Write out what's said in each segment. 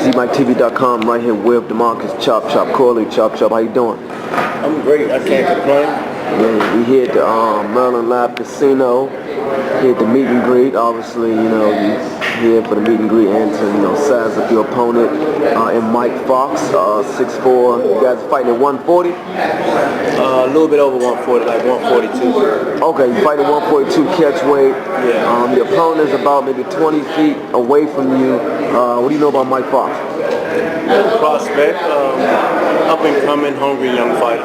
DCMiketv.com, right here with DeMarcus Chop Corley. Chop, how you doing? I'm great. I can't complain. Yeah, we here at the Maryland Lab Casino. Here at the meet and greet. Obviously, you know, you here for the meet and greet and to, you know, size up your opponent. And Myke Fox, 6'4". You guys are fighting at 140? A little bit over 140, like 142. Okay, you fighting 142 catch weight. Yeah. Your opponent is about maybe 20 feet away from you. What do you know about Myke Fox? Prospect, up and coming, hungry young fighter.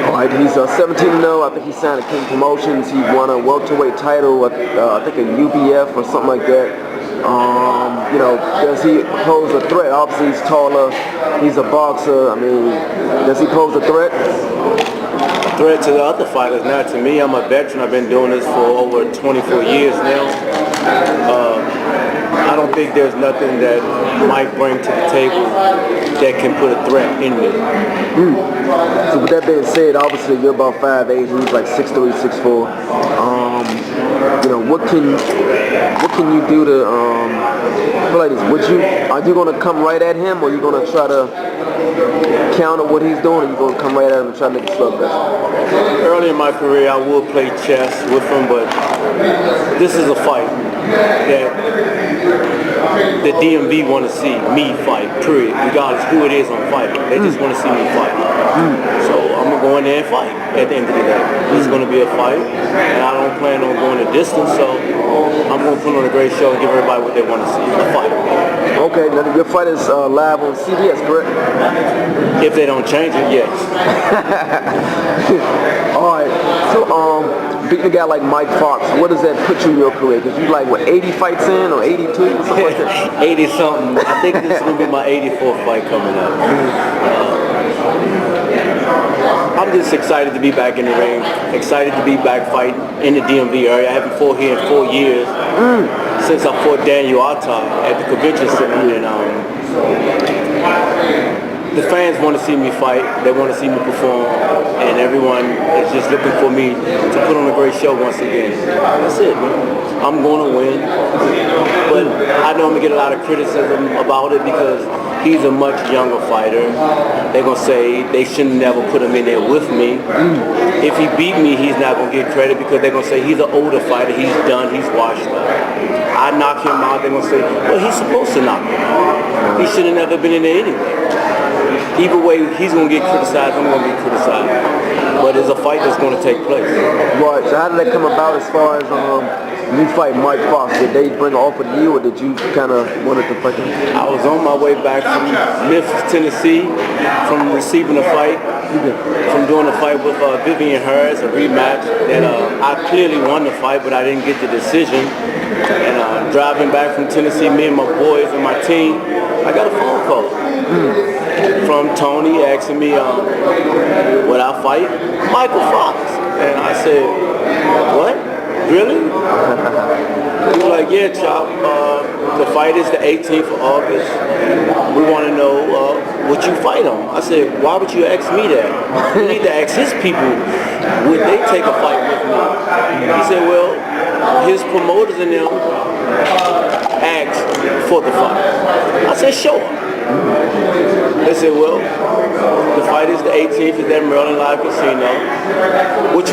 Alright, he's 17-0. I think he signed at King Promotions. He won a welterweight title, I think a UBF or something like that. You know, does he pose a threat? Obviously, he's taller. He's a boxer. I mean, does he pose a threat? A threat to the other fighters, not to me. I'm a veteran. I've been doing this for over 24 years now. I don't think there's nothing that Myke bring to the table that can put a threat in me. So with that being said, obviously you're about 5'8", he's like 6'3", 6'4". You know, what can you do to feel like this? Are you gonna come right at him, or are you gonna try to counter what he's doing, or you gonna come right at him and try to make a slugfest? Early in my career, I would play chess with him, but this is a fight that the DMV want to see me fight, period. Regardless who it is I'm fighting. They just want to see me fight. So I'm going to go in there and fight at the end of the day. It's going to be a fight, and I don't plan on going the distance, so I'm going to put on a great show and give everybody what they want to see, a fight. Okay, now your fight is live on CBS, correct? If they don't change it, yes. Alright, so beating a guy like Myke Fox, what does that put you in your career? Because you like, what, 80 fights in, or 82, or something like that? 80 something. I think this is going to be my 84th fight coming up. I'm just excited to be back in the ring, excited to be back fighting in the DMV area. I haven't fought here in 4 years since I fought Daniel Atta at the convention center. And the fans want to see me fight, they want to see me perform, and everyone is just looking for me to put on a great show once again. That's it, man. I'm going to win, but I know I'm going to get a lot of criticism about it because he's a much younger fighter. They're going to say they shouldn't never put him in there with me. If he beat me, he's not going to get credit because they're going to say he's an older fighter, he's done, he's washed up. I knock him out, they're going to say, well, he's supposed to knock him out. He should have never been in there anyway. Either way, he's going to get criticized, I'm going to get criticized. But it's a fight that's going to take place. Right, so how did that come about as far as you fight Myke Fox? Did they bring an offer to you, or did you kind of wanted to fight him? I was on my way back from Memphis, Tennessee, from receiving a fight, from doing a fight with Vivian Harris, a rematch. That I clearly won the fight, but I didn't get the decision. And driving back from Tennessee, me and my boys and my team, I got a phone call from Tony asking me would I fight Michael Fox, and I said, what? Really? He was like, yeah, Chop, the fight is the 18th of August. We want to know what you fight on. I said, why would you ask me that? You need to ask his people, would they take a fight with me? He said, well, his promoters and them asked for the fight. I said, sure. They said, well, the fight is the 18th at that Maryland Live Casino, which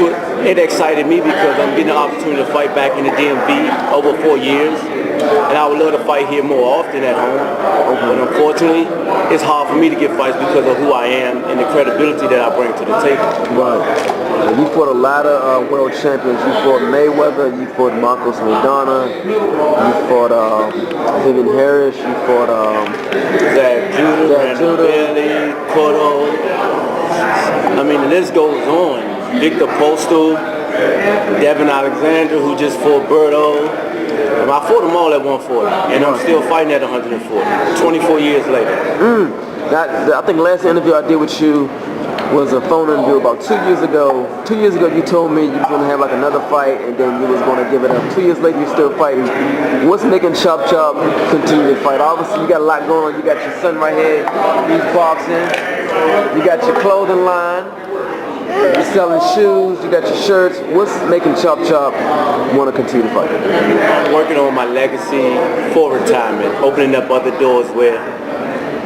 it excited me because I'm getting the opportunity to fight back in the DMV over 4 years, and I would love to fight here more often at home. But unfortunately, it's hard for me to get fights because of who I am and the credibility that I bring to the table. Right. You fought a lot of world champions. You fought Mayweather, you fought Marcos Maidana, you fought Vivian Harris, you fought Zach Judah, Bailey, Cotto. I mean, the list goes on. Victor Postal, Devin Alexander, who just fought Berto. I fought them all at 140, and I'm still fighting at 140, 24 years later. I think the last interview I did with you was a phone interview about 2 years ago. 2 years ago, you told me you was going to have like another fight, and then you was going to give it up. 2 years later, you're still fighting. What's making Chop continue to fight? Obviously, you got a lot going on. You got your son right here. He's boxing. You got your clothing line. You're selling shoes, you got your shirts. What's making Chop Chop want to continue to fight? I'm working on my legacy for retirement, opening up other doors where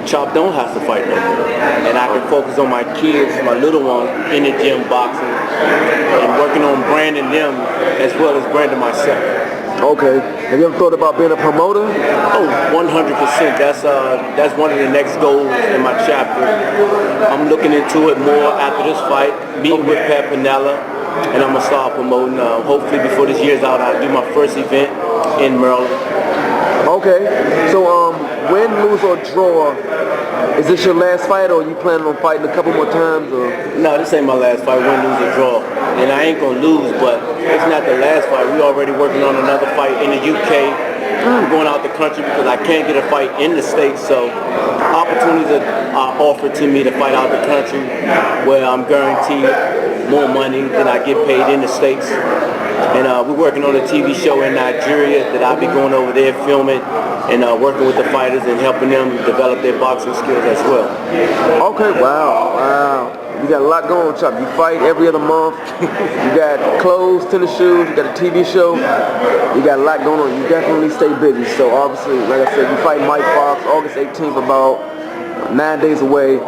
Chop don't have to fight no more. And I can focus on my kids, my little ones, in the gym boxing, and working on branding them as well as branding myself. Okay. Have you ever thought about being a promoter? Oh, 100%. That's one of the next goals in my chapter. I'm looking into it more after this fight, meeting with Pat Pinella, and I'm gonna start promoting. Hopefully before this year's out, I'll do my first event in Maryland. Okay. So win, lose, or draw, is this your last fight, or are you planning on fighting a couple more times? Or? No, this ain't my last fight, win, lose, or draw. And I ain't gonna lose, but it's not the last fight. We already working on another fight in the UK. I'm going out the country because I can't get a fight in the States, so opportunities are offered to me to fight out the country where I'm guaranteed more money than I get paid in the States. And we're working on a TV show in Nigeria that I'll be going over there filming and working with the fighters and helping them develop their boxing skills as well. Okay, wow. You got a lot going on, Chop. You fight every other month. You got clothes, tennis shoes, you got a TV show. You got a lot going on. You definitely stay busy. So obviously, like I said, you fight Myke August 18th, about 9 days away.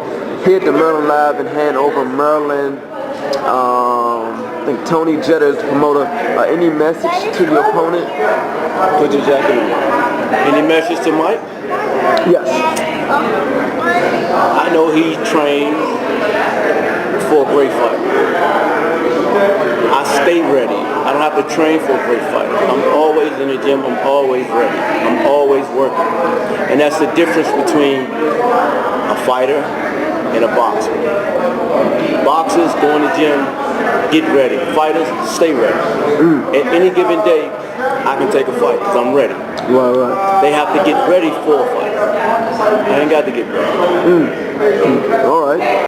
Here at the Maryland Live in Hanover, Maryland. I think Tony Jeter is the promoter. Any message to your opponent? Put your jacket on. Any message to Myke? Yes. I know he trained for a great fight. I stay ready. I don't have to train for a great fight. I'm always in the gym. I'm always ready. I'm always working. And that's the difference between a fighter and a boxer. Boxers go in the gym, get ready. Fighters, stay ready. At any given day, I can take a fight because I'm ready. Right. They have to get ready for a fight. I ain't got to get ready. All right.